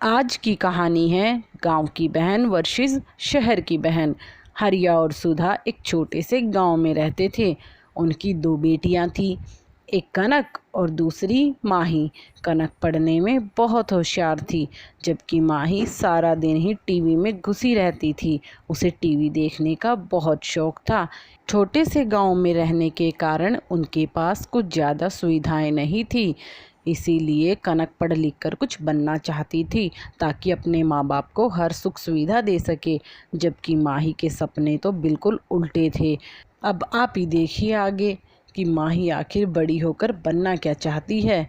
आज की कहानी है गांव की बहन वर्सेस शहर की बहन। हरिया और सुधा एक छोटे से गांव में रहते थे। उनकी दो बेटियां थीं, एक कनक और दूसरी माही। कनक पढ़ने में बहुत होशियार थी, जबकि माही सारा दिन ही टीवी में घुसी रहती थी। उसे टीवी देखने का बहुत शौक था। छोटे से गांव में रहने के कारण उनके पास कुछ ज़्यादा सुविधाएं नहीं थी, इसीलिए कनक पढ़ लिख कर कुछ बनना चाहती थी ताकि अपने माँ बाप को हर सुख सुविधा दे सके, जबकि माही के सपने तो बिल्कुल उल्टे थे। अब आप ही देखिए आगे कि माही आखिर बड़ी होकर बनना क्या चाहती है।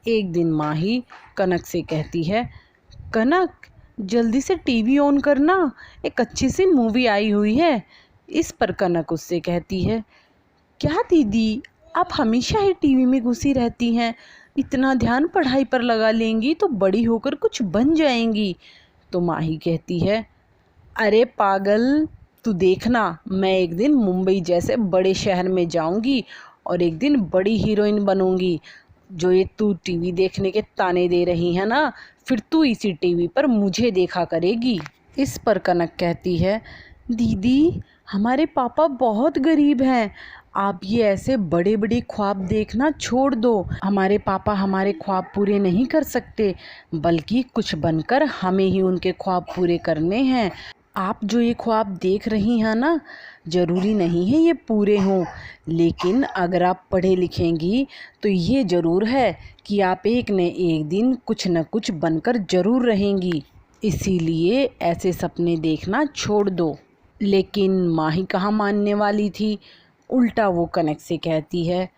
एक दिन माही कनक से कहती है, कनक जल्दी से टीवी ऑन करना, एक अच्छी सी मूवी आई हुई है। इस पर कनक उससे कहती है, क्या दीदी, आप हमेशा ही टीवी में घुसी रहती हैं। इतना ध्यान पढ़ाई पर लगा लेंगी तो बड़ी होकर कुछ बन जाएंगी। तो माही कहती है, अरे पागल, तू देखना, मैं एक दिन मुंबई जैसे बड़े शहर में जाऊंगी और एक दिन बड़ी हीरोइन बनूंगी। जो ये तू टीवी देखने के ताने दे रही है ना, फिर तू इसी टीवी पर मुझे देखा करेगी। इस पर कनक कहती है, दीदी हमारे पापा बहुत गरीब हैं, आप ये ऐसे बड़े बड़े ख्वाब देखना छोड़ दो। हमारे पापा हमारे ख्वाब पूरे नहीं कर सकते, बल्कि कुछ बनकर हमें ही उनके ख्वाब पूरे करने हैं। आप जो ये ख्वाब देख रही हैं ना, ज़रूरी नहीं है ये पूरे हों, लेकिन अगर आप पढ़े लिखेंगी तो ये ज़रूर है कि आप एक न एक दिन कुछ न कुछ बनकर ज़रूर रहेंगी। इसीलिए ऐसे सपने देखना छोड़ दो। लेकिन माही कहाँ मानने वाली थी। उल्टा वो कनक से कहती है,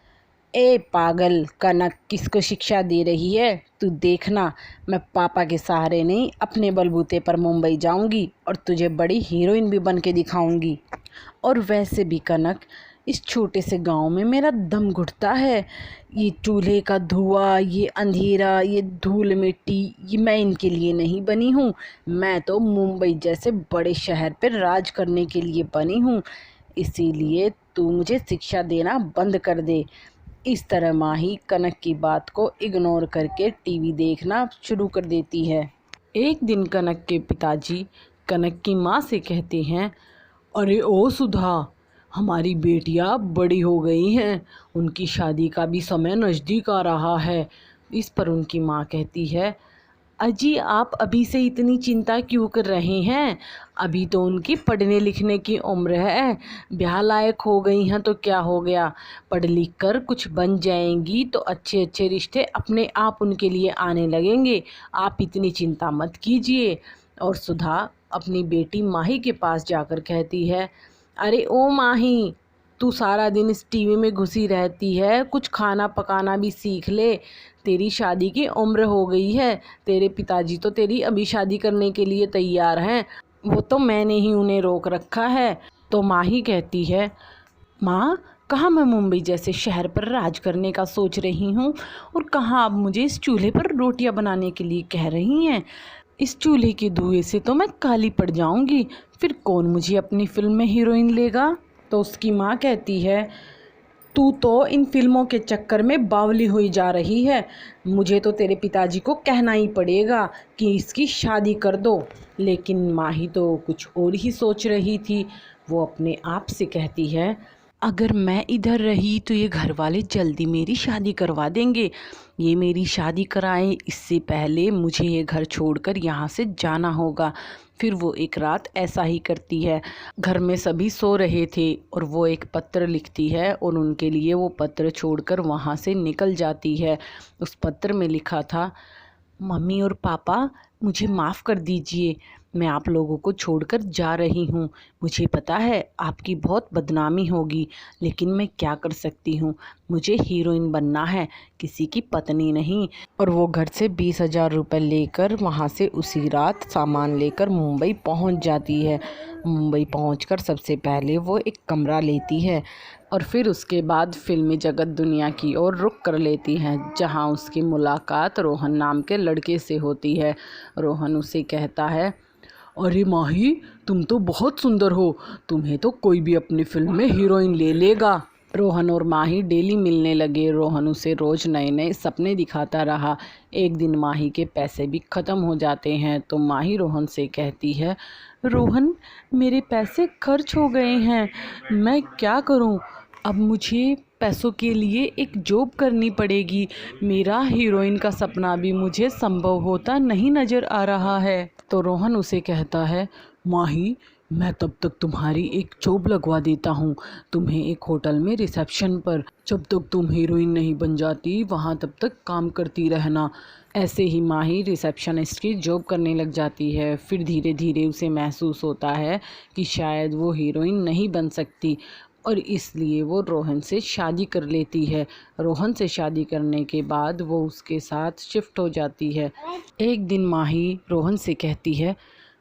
ए पागल कनक, किसको शिक्षा दे रही है? तू देखना, मैं पापा के सहारे नहीं अपने बलबूते पर मुंबई जाऊंगी और तुझे बड़ी हीरोइन भी बन के दिखाऊंगी। और वैसे भी कनक, इस छोटे से गांव में मेरा दम घुटता है। ये चूल्हे का धुआं, ये अंधेरा, ये धूल मिट्टी, ये मैं इनके लिए नहीं बनी हूँ। मैं तो मुंबई जैसे बड़े शहर पर राज करने के लिए बनी हूँ। इसीलिए तू मुझे शिक्षा देना बंद कर दे। इस तरह माही कनक की बात को इग्नोर करके टीवी देखना शुरू कर देती है। एक दिन कनक के पिताजी कनक की माँ से कहते हैं, अरे ओ सुधा, हमारी बेटियां बड़ी हो गई हैं, उनकी शादी का भी समय नज़दीक आ रहा है। इस पर उनकी माँ कहती है, अजी आप अभी से इतनी चिंता क्यों कर रहे हैं? अभी तो उनकी पढ़ने लिखने की उम्र है, ब्याह लायक हो गई हैं तो क्या हो गया? पढ़ लिख कर कुछ बन जाएंगी तो अच्छे अच्छे रिश्ते अपने आप उनके लिए आने लगेंगे। आप इतनी चिंता मत कीजिए। और सुधा अपनी बेटी माही के पास जाकर कहती है, अरे ओ माही, तू सारा दिन इस टीवी में घुसी रहती है, कुछ खाना पकाना भी सीख ले। तेरी शादी की उम्र हो गई है, तेरे पिताजी तो तेरी अभी शादी करने के लिए तैयार हैं, वो तो मैंने ही उन्हें रोक रखा है। तो माही कहती है, माँ, कहाँ मैं मुंबई जैसे शहर पर राज करने का सोच रही हूँ और कहाँ आप मुझे इस चूल्हे पर रोटियाँ बनाने के लिए कह रही हैं। इस चूल्हे के धुएं से तो मैं काली पड़ जाऊंगी, फिर कौन मुझे अपनी फिल्म में हीरोइन लेगा? तो उसकी माँ कहती है, तू तो इन फिल्मों के चक्कर में बावली हुई जा रही है। मुझे तो तेरे पिताजी को कहना ही पड़ेगा कि इसकी शादी कर दो। लेकिन माही तो कुछ और ही सोच रही थी। वो अपने आप से कहती है, अगर मैं इधर रही तो ये घर वाले जल्दी मेरी शादी करवा देंगे। ये मेरी शादी कराएं इससे पहले मुझे ये घर छोड़कर यहाँ से जाना होगा। फिर वो एक रात ऐसा ही करती है। घर में सभी सो रहे थे और वो एक पत्र लिखती है और उनके लिए वो पत्र छोड़कर वहाँ से निकल जाती है। उस पत्र में लिखा था, मम्मी और पापा, मुझे माफ़ कर दीजिए, मैं आप लोगों को छोड़कर जा रही हूँ। मुझे पता है आपकी बहुत बदनामी होगी, लेकिन मैं क्या कर सकती हूँ। मुझे हीरोइन बनना है, किसी की पत्नी नहीं। और वो घर से 20,000 रुपये लेकर वहाँ से उसी रात सामान लेकर मुंबई पहुँच जाती है। मुंबई पहुँचकर सबसे पहले वो एक कमरा लेती है और फिर उसके बाद फिल्मी जगत दुनिया की ओर रुख कर लेती हैं, जहाँ उसकी मुलाकात रोहन नाम के लड़के से होती है। रोहन उसे कहता है, अरे माही, तुम तो बहुत सुंदर हो, तुम्हें तो कोई भी अपनी फिल्म में हीरोइन ले लेगा। रोहन और माही डेली मिलने लगे। रोहन उसे रोज़ नए नए सपने दिखाता रहा। एक दिन माही के पैसे भी ख़त्म हो जाते हैं तो माही रोहन से कहती है, रोहन मेरे पैसे खर्च हो गए हैं, मैं क्या करूं? अब मुझे पैसों के लिए एक जॉब करनी पड़ेगी। मेरा हीरोइन का सपना भी मुझे संभव होता नहीं नज़र आ रहा है। तो रोहन उसे कहता है, माही मैं तब तक तुम्हारी एक जॉब लगवा देता हूँ, तुम्हें एक होटल में रिसेप्शन पर। जब तक तुम हीरोइन नहीं बन जाती वहाँ तब तक काम करती रहना। ऐसे ही माही रिसेप्शनिस्ट की जॉब करने लग जाती है। फिर धीरे धीरे उसे महसूस होता है कि शायद वो हीरोइन नहीं बन सकती और इसलिए वो रोहन से शादी कर लेती है। रोहन से शादी करने के बाद वो उसके साथ शिफ्ट हो जाती है। एक दिन माही रोहन से कहती है,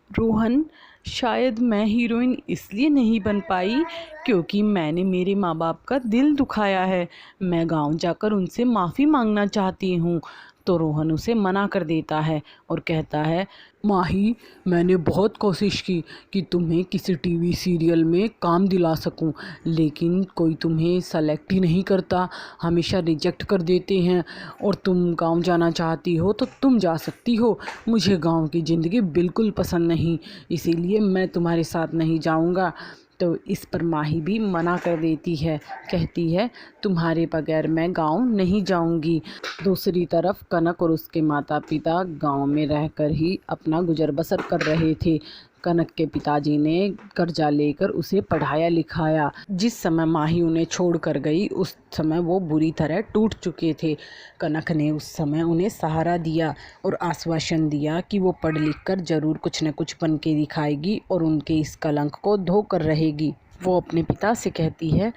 रोहन शायद मैं हीरोइन इसलिए नहीं बन पाई क्योंकि मैंने मेरे माँ बाप का दिल दुखाया है। मैं गांव जाकर उनसे माफ़ी मांगना चाहती हूँ। तो रोहन उसे मना कर देता है और कहता है, माही मैंने बहुत कोशिश की कि तुम्हें किसी टीवी सीरियल में काम दिला सकूं, लेकिन कोई तुम्हें सेलेक्ट ही नहीं करता, हमेशा रिजेक्ट कर देते हैं। और तुम गांव जाना चाहती हो तो तुम जा सकती हो, मुझे गांव की ज़िंदगी बिल्कुल पसंद नहीं, इसीलिए मैं तुम्हारे साथ नहीं जाऊंगा। तो इस पर माही भी मना कर देती है, कहती है तुम्हारे बगैर मैं गांव नहीं जाऊंगी। दूसरी तरफ कनक और उसके माता पिता गांव में रहकर ही अपना गुजर बसर कर रहे थे। कनक के पिताजी ने कर्जा लेकर उसे पढ़ाया लिखाया। जिस समय माही उन्हें छोड़ कर गई उस समय वो बुरी तरह टूट चुके थे। कनक ने उस समय उन्हें सहारा दिया और आश्वासन दिया कि वो पढ़ लिख कर ज़रूर कुछ न कुछ बन के दिखाएगी और उनके इस कलंक को धोकर रहेगी। वो अपने पिता से कहती है,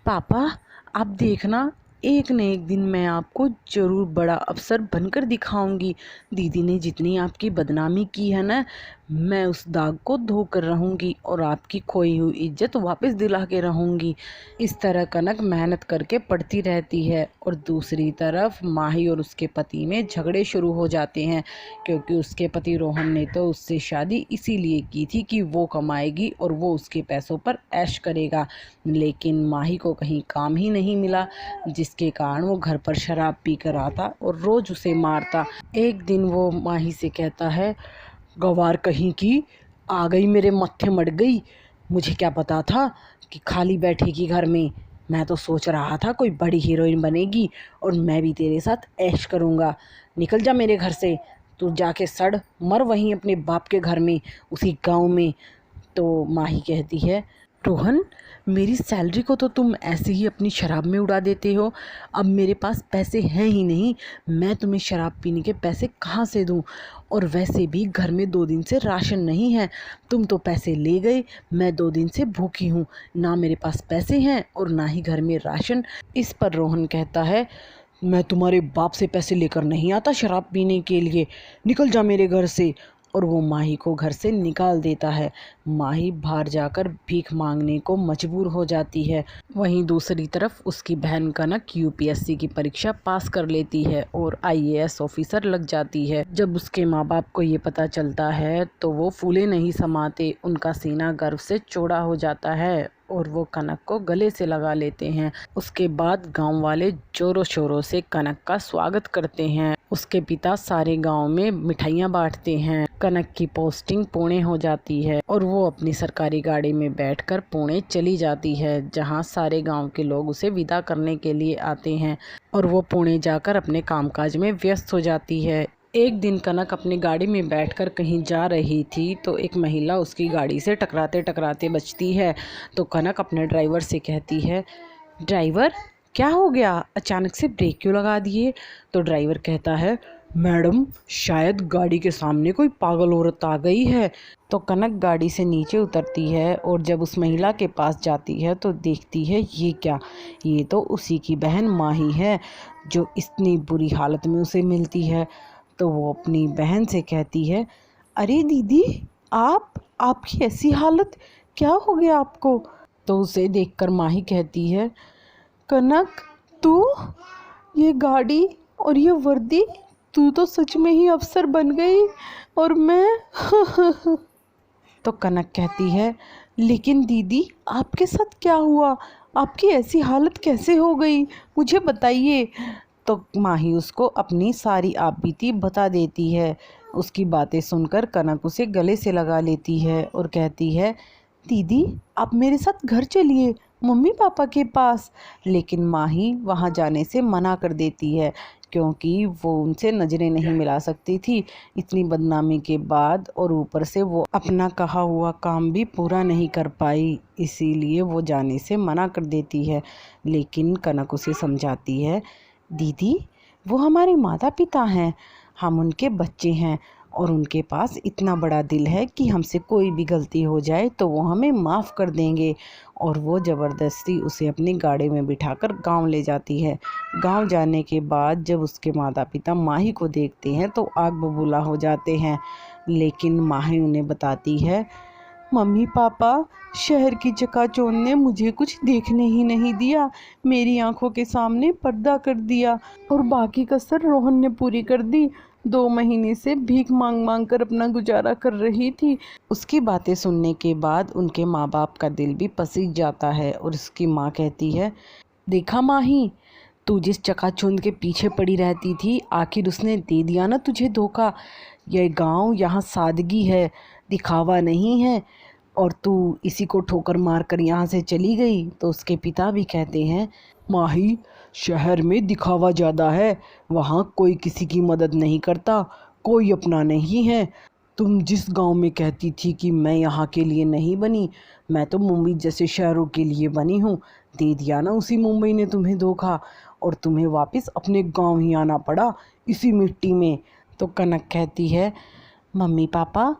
पापा आप देखना एक न एक दिन मैं आपको ज़रूर बड़ा अफसर बनकर दिखाऊंगी। दीदी ने जितनी आपकी बदनामी की है ना, मैं उस दाग को धोकर रहूंगी और आपकी खोई हुई इज्जत वापस दिला के रहूंगी। इस तरह कनक मेहनत करके पढ़ती रहती है और दूसरी तरफ माही और उसके पति में झगड़े शुरू हो जाते हैं, क्योंकि उसके पति रोहन ने तो उससे शादी इसीलिए की थी कि वो कमाएगी और वो उसके पैसों पर ऐश करेगा। लेकिन माही को कहीं काम ही नहीं मिला, जिसके कारण वो घर पर शराब पी कर आता और रोज़ उसे मारता। एक दिन वो माही से कहता है, गवार कहीं की आ गई मेरे मत्थे मड़ गई, मुझे क्या पता था कि खाली बैठेगी घर में। मैं तो सोच रहा था कोई बड़ी हीरोइन बनेगी और मैं भी तेरे साथ ऐश करूँगा। निकल जा मेरे घर से, तू जाके सड़ मर वहीं अपने बाप के घर में, उसी गांव में। तो माही कहती है, रोहन मेरी सैलरी को तो तुम ऐसे ही अपनी शराब में उड़ा देते हो। अब मेरे पास पैसे हैं ही नहीं, मैं तुम्हें शराब पीने के पैसे कहाँ से दूँ? और वैसे भी घर में 2 दिन से राशन नहीं है, तुम तो पैसे ले गए, मैं 2 दिन से भूखी हूँ, ना मेरे पास पैसे हैं और ना ही घर में राशन। इस पर रोहन कहता है, मैं तुम्हारे बाप से पैसे लेकर नहीं आता शराब पीने के लिए, निकल जा मेरे घर से। और वो माही को घर से निकाल देता है। माही बाहर जाकर भीख मांगने को मजबूर हो जाती है। वहीं दूसरी तरफ उसकी बहन कनक यूपीएससी की परीक्षा पास कर लेती है और आईएएस ऑफिसर लग जाती है। जब उसके माँ बाप को ये पता चलता है तो वो फूले नहीं समाते, उनका सीना गर्व से चौड़ा हो जाता है और वो कनक को गले से लगा लेते हैं। उसके बाद गांव वाले जोरों शोरों से कनक का स्वागत करते हैं। उसके पिता सारे गांव में मिठाइयाँ बांटते हैं। कनक की पोस्टिंग पुणे हो जाती है और वो अपनी सरकारी गाड़ी में बैठकर पुणे चली जाती है, जहां सारे गांव के लोग उसे विदा करने के लिए आते हैं और वो पुणे जाकर अपने कामकाज में व्यस्त हो जाती है। एक दिन कनक अपनी गाड़ी में बैठकर कहीं जा रही थी तो एक महिला उसकी गाड़ी से टकराते टकराते बचती है। तो कनक अपने ड्राइवर से कहती है, ड्राइवर क्या हो गया, अचानक से ब्रेक क्यों लगा दिए? तो ड्राइवर कहता है, मैडम शायद गाड़ी के सामने कोई पागल औरत आ गई है। तो कनक गाड़ी से नीचे उतरती है और जब उस महिला के पास जाती है तो देखती है ये क्या, ये तो उसी की बहन माही है जो इतनी बुरी हालत में उसे मिलती है। तो वो अपनी बहन से कहती है, अरे दीदी आपकी ऐसी हालत, क्या हो गया आपको? तो उसे देखकर माही कहती है, कनक तू, ये गाड़ी और ये वर्दी, तू तो सच में ही अफसर बन गई और मैं तो कनक कहती है, लेकिन दीदी आपके साथ क्या हुआ, आपकी ऐसी हालत कैसे हो गई, मुझे बताइए। तो माही उसको अपनी सारी आपबीती बता देती है। उसकी बातें सुनकर कनक उसे गले से लगा लेती है और कहती है, दीदी आप मेरे साथ घर चलिए, मम्मी पापा के पास। लेकिन माही वहाँ जाने से मना कर देती है, क्योंकि वो उनसे नज़रें नहीं मिला सकती थी इतनी बदनामी के बाद, और ऊपर से वो अपना कहा हुआ काम भी पूरा नहीं कर पाई, इसीलिए वो जाने से मना कर देती है। लेकिन कनक उसे समझाती है, दीदी वो हमारे माता पिता हैं, हम उनके बच्चे हैं, और उनके पास इतना बड़ा दिल है कि हमसे कोई भी गलती हो जाए तो वो हमें माफ़ कर देंगे। और वो ज़बरदस्ती उसे अपनी गाड़ी में बिठाकर गांव ले जाती है। गांव जाने के बाद जब उसके माता पिता माही को देखते हैं तो आग बबूला हो जाते हैं। लेकिन माही उन्हें बताती है, मम्मी पापा, शहर की चकाचौंध ने मुझे कुछ देखने ही नहीं दिया, मेरी आंखों के सामने पर्दा कर दिया, और बाकी कसर रोहन ने पूरी कर दी। 2 महीने से भीख मांग मांग कर अपना गुजारा कर रही थी। उसकी बातें सुनने के बाद उनके माँ बाप का दिल भी पसीज जाता है, और उसकी माँ कहती है, देखा माही, तू जिस चकाचौंध के पीछे पड़ी रहती थी, आखिर उसने दे दिया ना तुझे धोखा। यह गांव, यहाँ सादगी है, दिखावा नहीं है, और तू इसी को ठोकर मार कर यहाँ से चली गई। तो उसके पिता भी कहते हैं, माही, शहर में दिखावा ज़्यादा है, वहाँ कोई किसी की मदद नहीं करता, कोई अपना नहीं है। तुम जिस गांव में कहती थी कि मैं यहाँ के लिए नहीं बनी, मैं तो मुंबई जैसे शहरों के लिए बनी हूँ। दे दिया ना उसी मुंबई ने तुम्हें धोखा, और तुम्हें वापस अपने गांव ही आना पड़ा, इसी मिट्टी में। तो कनक कहती है, मम्मी पापा,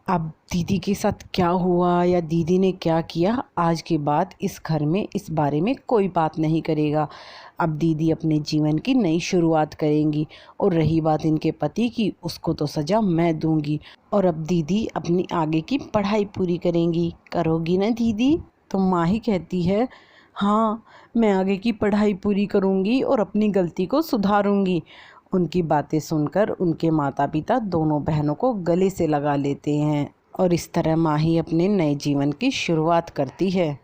अब दीदी के साथ क्या हुआ या दीदी ने क्या किया, आज के बाद इस घर में इस बारे में कोई बात नहीं करेगा। अब दीदी अपने जीवन की नई शुरुआत करेंगी, और रही बात इनके पति की, उसको तो सज़ा मैं दूंगी। और अब दीदी अपनी आगे की पढ़ाई पूरी करेंगी, करोगी ना दीदी? तो माही कहती है, हाँ, मैं आगे की पढ़ाई पूरी करूंगी और अपनी गलती को सुधारूंगी। उनकी बातें सुनकर उनके माता पिता दोनों बहनों को गले से लगा लेते हैं, और इस तरह माही अपने नए जीवन की शुरुआत करती है।